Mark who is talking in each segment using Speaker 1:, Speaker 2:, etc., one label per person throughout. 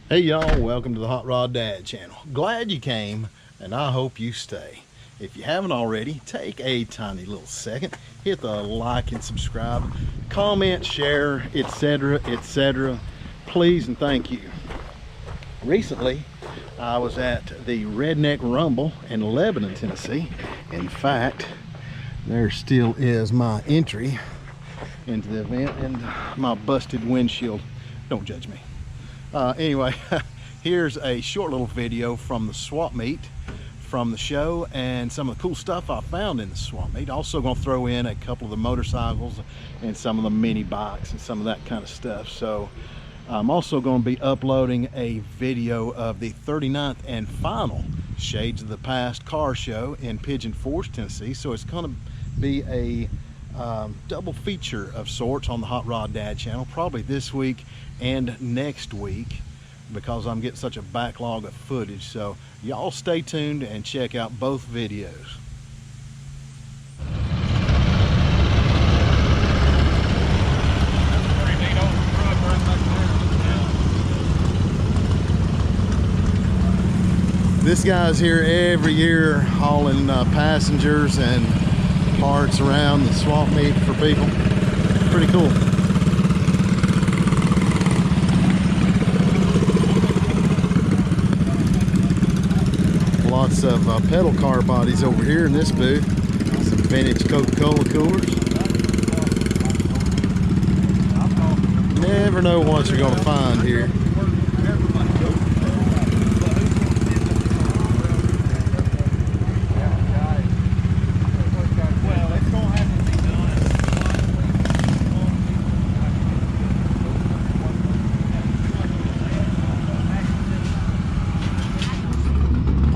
Speaker 1: Hey y'all, welcome to the Hot Rod Dad channel. Glad you came, and I hope you stay. If you haven't already, take a tiny little second, hit the like and subscribe, comment, share, etc., etc. Please and thank you. Recently, I was at the Redneck Rumble in Lebanon, Tennessee. In fact, there still is my entry into the event and my busted windshield. Don't judge me. Anyway, here's a short little video from the swap meet from the show and some of the cool stuff I found in the swap meet. Also going to throw in a couple of the motorcycles and some of the mini bikes and some of that kind of stuff. So I'm also going to be uploading a video of the 39th and final Shades of the Past car show in Pigeon Forge, Tennessee. So it's going to be a double feature of sorts on the Hot Rod Dad channel, probably this week and next week, because I'm getting such a backlog of footage. So y'all stay tuned and check out both videos. This guy's here every year hauling passengers and parts around the swap meet for people. Pretty cool. Lots of pedal car bodies over here in this booth. Some vintage Coca-Cola coolers. Never know what you're going to find here.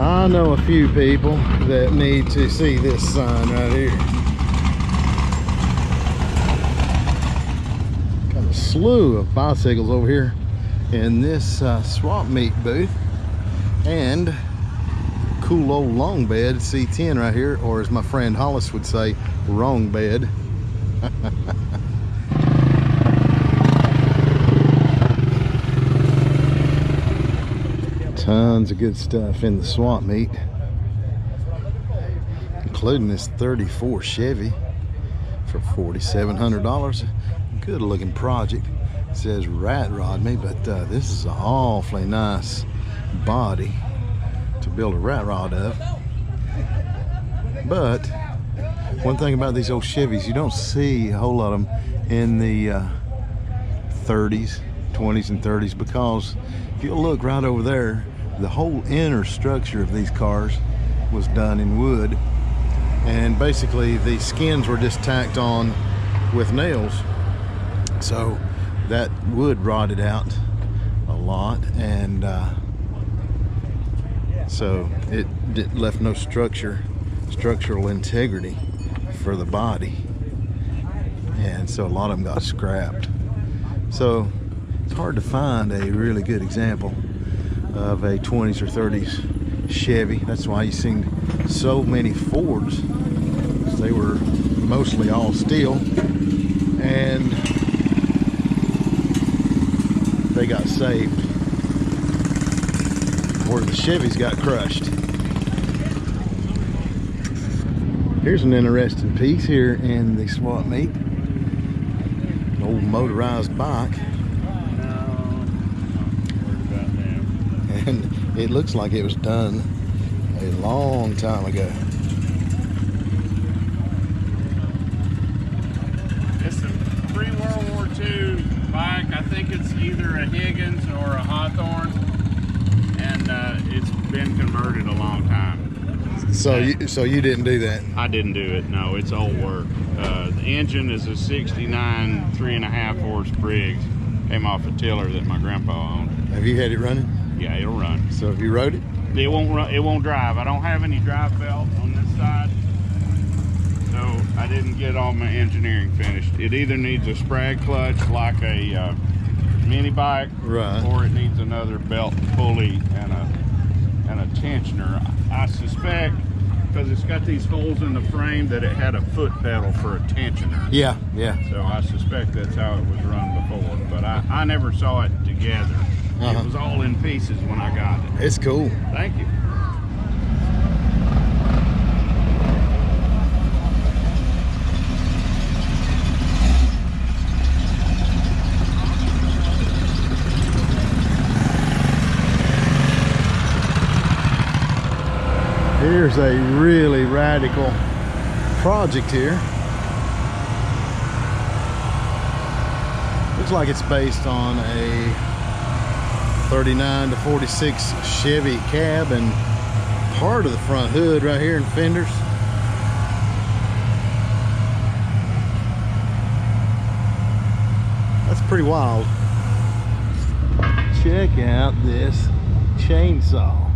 Speaker 1: I know a few people that need to see this sign right here. Got a slew of bicycles over here in this swap meet booth, and cool old long bed C10 right here, or as my friend Hollis would say, wrong bed. Tons of good stuff in the swap meet, including this 34 Chevy for $4,700. Good looking project. It says rat rod me, but this is an awfully nice body to build a rat rod of. But one thing about these old Chevys, you don't see a whole lot of them in the 30s, 20s and 30s, because if you look right over there, the whole inner structure of these cars was done in wood, and basically the skins were just tacked on with nails. So that wood rotted out a lot, and so it left no structural integrity for the body, and so a lot of them got scrapped. So it's hard to find a really good example of a 20s or 30s Chevy. That's why you seen so many Fords. They were mostly all steel, and they got saved, where the Chevys got crushed. Here's an interesting piece here in the swap meet. An old motorized bike. And it looks like it was done a long time ago.
Speaker 2: It's a pre-World War II bike. I think it's either a Higgins or a Hawthorne, and it's been converted a long time.
Speaker 1: So you didn't do that?
Speaker 2: I didn't do it. No, it's old work. The engine is a '69 3.5 horse Briggs. Came off a tiller that my grandpa owned.
Speaker 1: Have you had it running?
Speaker 2: Yeah, it'll run.
Speaker 1: So have you rode it?
Speaker 2: It won't run. It won't drive. I don't have any drive belt on this side, so I didn't get all my engineering finished. It either needs a sprag clutch like a mini bike,
Speaker 1: right,
Speaker 2: or it needs another belt pulley and a tensioner. I suspect, because it's got these holes in the frame, that it had a foot pedal for a tensioner.
Speaker 1: Yeah.
Speaker 2: So I suspect that's how it was run before, but I never saw it together. It was all in pieces when I got it.
Speaker 1: It's cool.
Speaker 2: Thank you.
Speaker 1: Here's a really radical project here. Looks like it's based on a 39 to 46 Chevy cab and part of the front hood right here in fenders. That's pretty wild. Check out this chainsaw.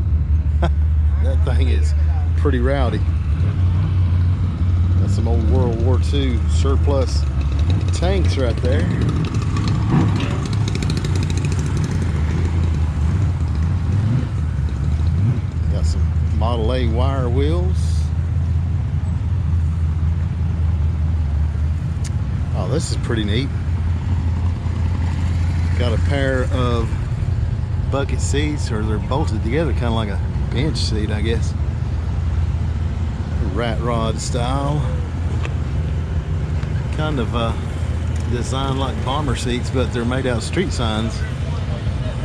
Speaker 1: That thing is pretty rowdy. That's some old World War II surplus tanks right there. Got some Model A wire wheels. Oh, this is pretty neat. Got a pair of bucket seats, or they're bolted together kind of like a bench seat, I guess. Rat rod style. Kind of designed like bomber seats, but they're made out of street signs.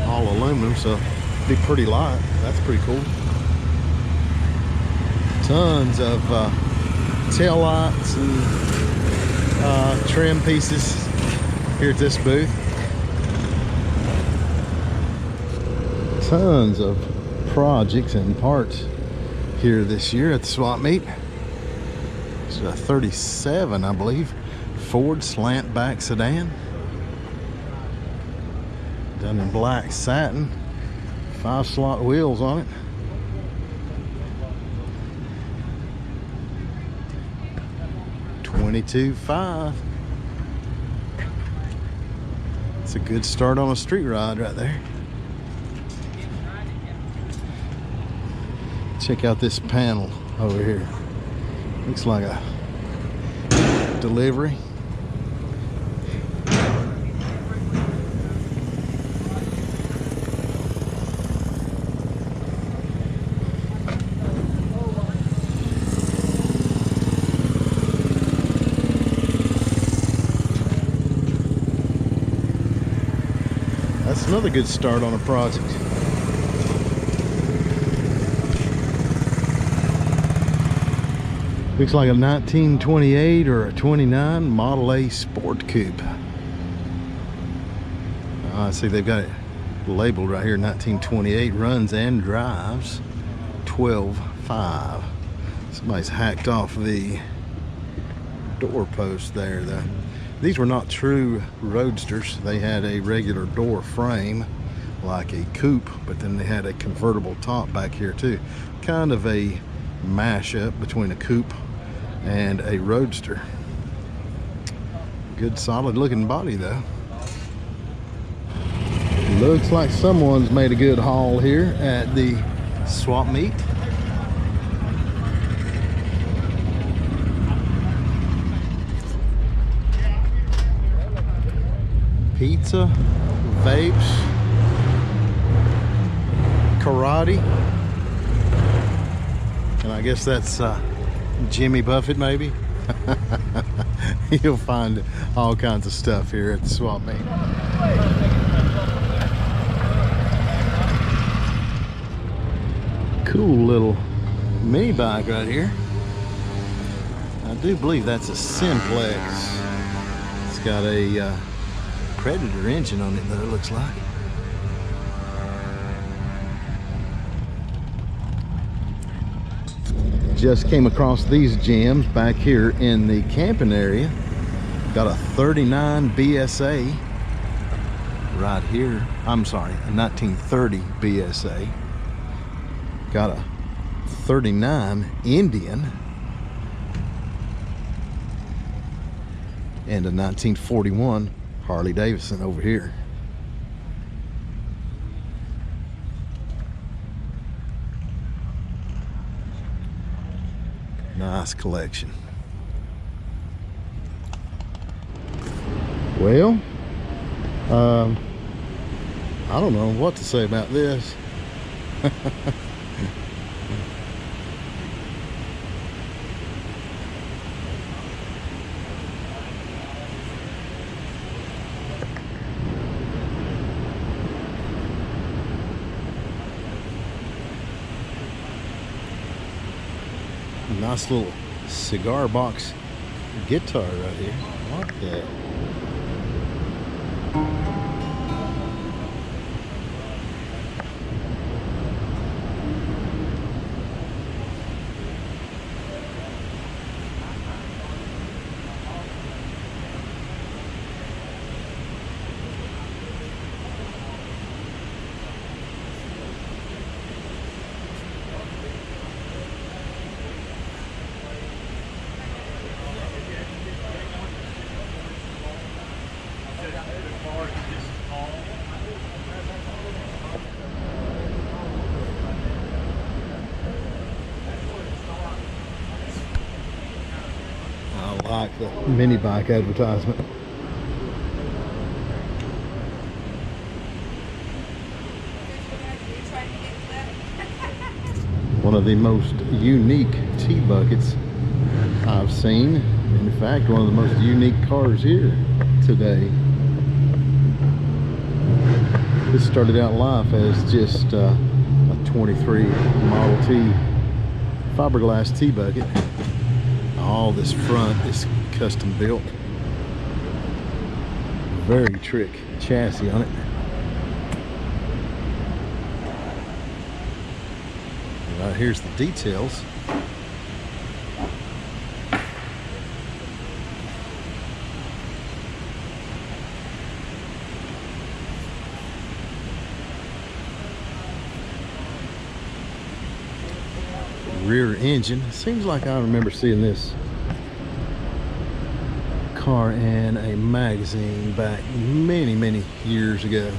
Speaker 1: All aluminum, so it'd be pretty light. That's pretty cool. Tons of tail lights and trim pieces here at this booth. Tons of projects and parts here this year at the swap meet. It's a 37, I believe, Ford slant back sedan, done in black satin, 5-slot wheels on it. $22,500. It's a good start on a street ride right there. Check out this panel over here. Looks like a delivery. That's another good start on a project. Looks like a 1928 or a 29 Model A Sport Coupe. I see they've got it labeled right here, 1928, runs and drives, 12,500. Somebody's hacked off the door post there though. These were not true roadsters. They had a regular door frame like a coupe, but then they had a convertible top back here too. Kind of a mashup between a coupe and a roadster. Good solid looking body though. Looks like someone's made a good haul here at the swap meet. Pizza, vapes, karate, and I guess that's Jimmy Buffett maybe. You'll find all kinds of stuff here at the swap meet. Cool little mini bike right here. I do believe that's a Simplex. It's got a Predator engine on it though, it looks like. Just came across these gems back here in the camping area. Got a 39 BSA right here. I'm sorry, a 1930 BSA. Got a 39 Indian and a 1941 Harley Davidson over here. Nice collection. I don't know what to say about this. Nice little cigar box guitar right here. I like that. I like the mini bike advertisement. One of the most unique TBuckets I've seen. In fact, one of the most unique cars here today. This started out life as just a 23 Model T fiberglass TBucket. All this front is custom built. Very trick chassis on it. Right here's the details. Rear engine. Seems like I remember seeing this car in a magazine back many years ago.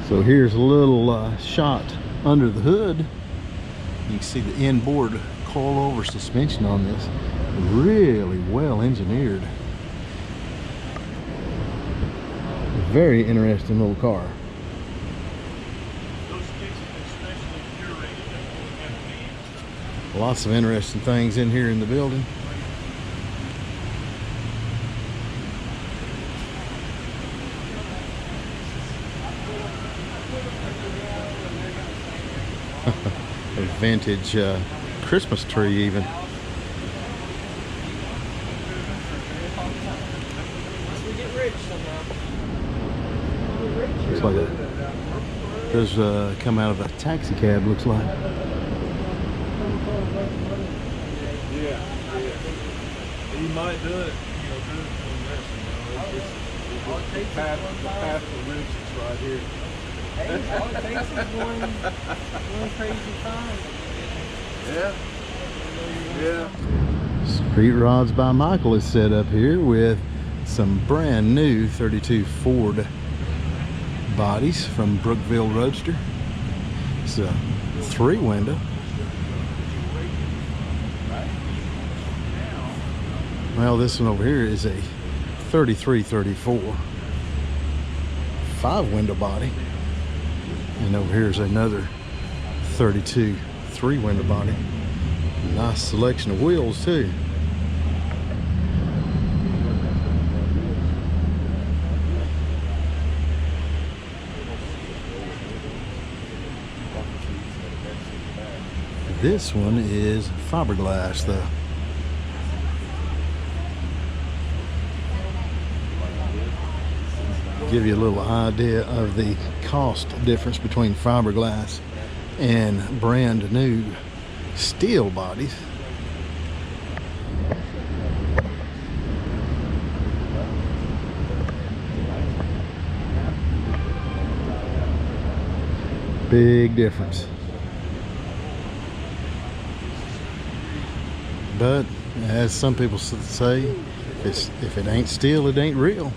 Speaker 1: So here's a little shot under the hood. You can see the inboard coilover suspension on this. Really well engineered. Very interesting little car. Lots of interesting things in here in the building. A vintage Christmas tree even. Looks like it does come out of a taxi cab, looks like.
Speaker 3: Yeah. You might do it, do it from this, the path to riches right here.
Speaker 4: Hey, all it takes is one crazy time.
Speaker 3: Yeah.
Speaker 1: Street Rods by Michael is set up here with some brand new 32 Ford bodies from Brookville Roadster. It's a 3-window. Well, this one over here is a 33-34 5-window body. And over here is another 32 3-window body. Nice selection of wheels too. This one is fiberglass though. Give you a little idea of the cost difference between fiberglass and brand new steel bodies. Big difference. But as some people say, if it ain't steel, it ain't real.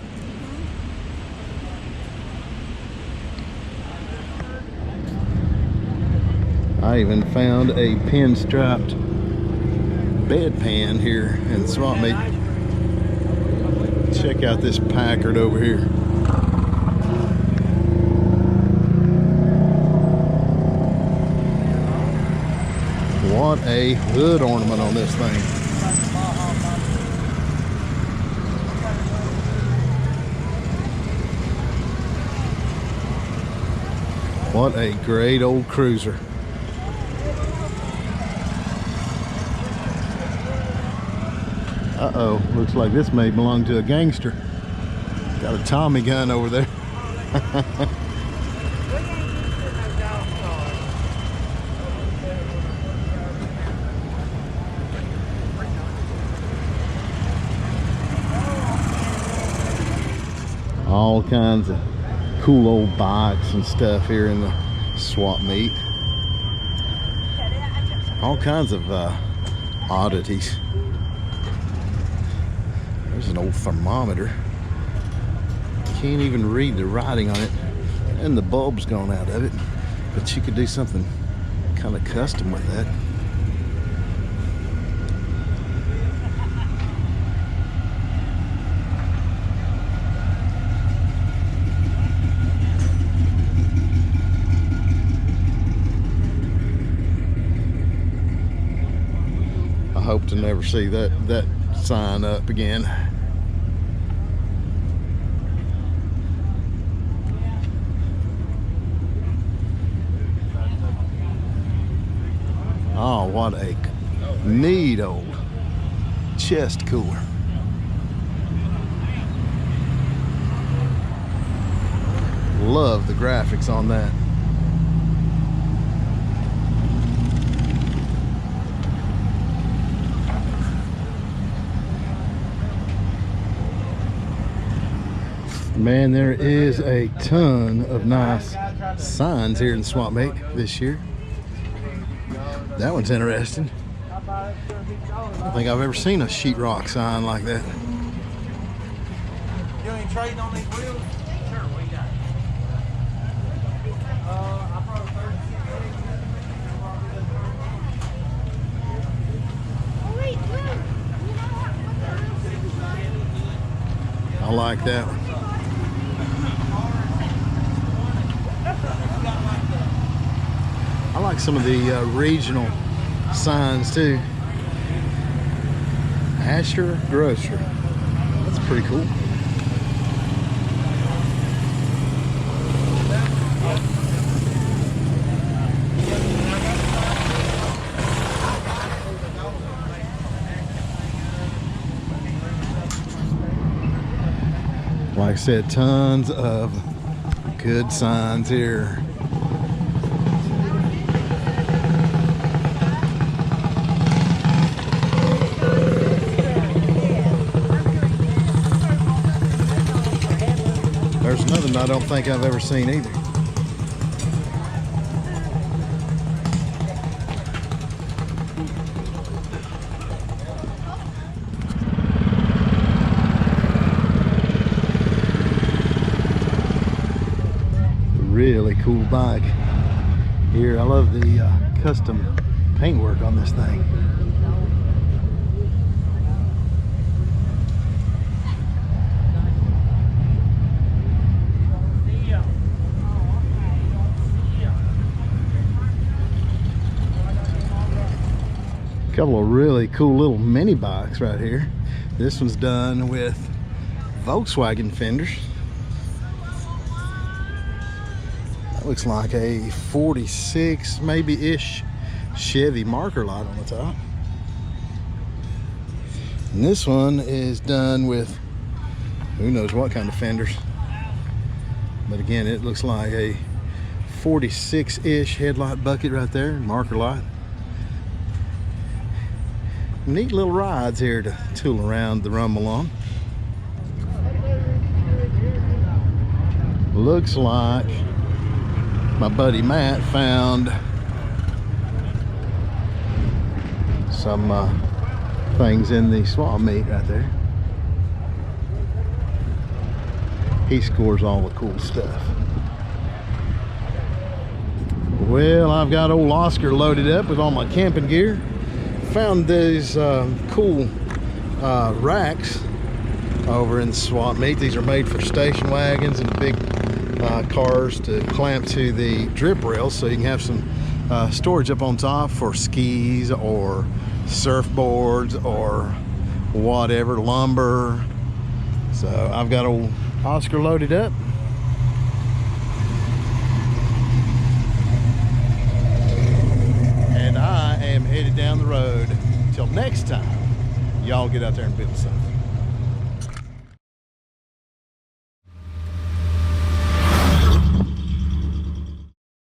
Speaker 1: I even found a pinstriped bedpan here in the swap meet. Check out this Packard over here. What a hood ornament on this thing. What a great old cruiser. Uh-oh, looks like this may belong to a gangster. Got a Tommy gun over there. All kinds of cool old bikes and stuff here in the swap meet. All kinds of oddities. There's an old thermometer. Can't even read the writing on it, and the bulb's gone out of it. But you could do something kind of custom with that. I hope to never see that sign up again. Oh, what a neat old chest cooler. Love the graphics on that. Man, there is a ton of nice signs here in the swap meet this year. That one's interesting. I don't think I've ever seen a sheetrock sign like that.
Speaker 4: You ain't trading on these wheels? Sure, we got it. I probably 36.
Speaker 1: I like that one. I like some of the regional signs too. Asher Grocer. That's pretty cool. Like I said, tons of good signs here. There's another one I don't think I've ever seen either. Really cool bike here. I love the custom paintwork on this thing. Couple of really cool little mini bikes right here. This one's done with Volkswagen fenders. That looks like a 46 maybe ish Chevy marker light on the top. And this one is done with who knows what kind of fenders. But again, it looks like a 46 ish headlight bucket right there, marker light. Neat little rides here to tool around the rumble on. Looks like my buddy Matt found some things in the swap meet right there. He scores all the cool stuff. Well, I've got old Oscar loaded up with all my camping gear. Found these cool racks over in the swap meet. These are made for station wagons and big cars to clamp to the drip rails, so you can have some storage up on top for skis or surfboards or whatever, lumber. So I've got old Oscar loaded up. And I am headed down the road. Till next time, y'all get out there and build something.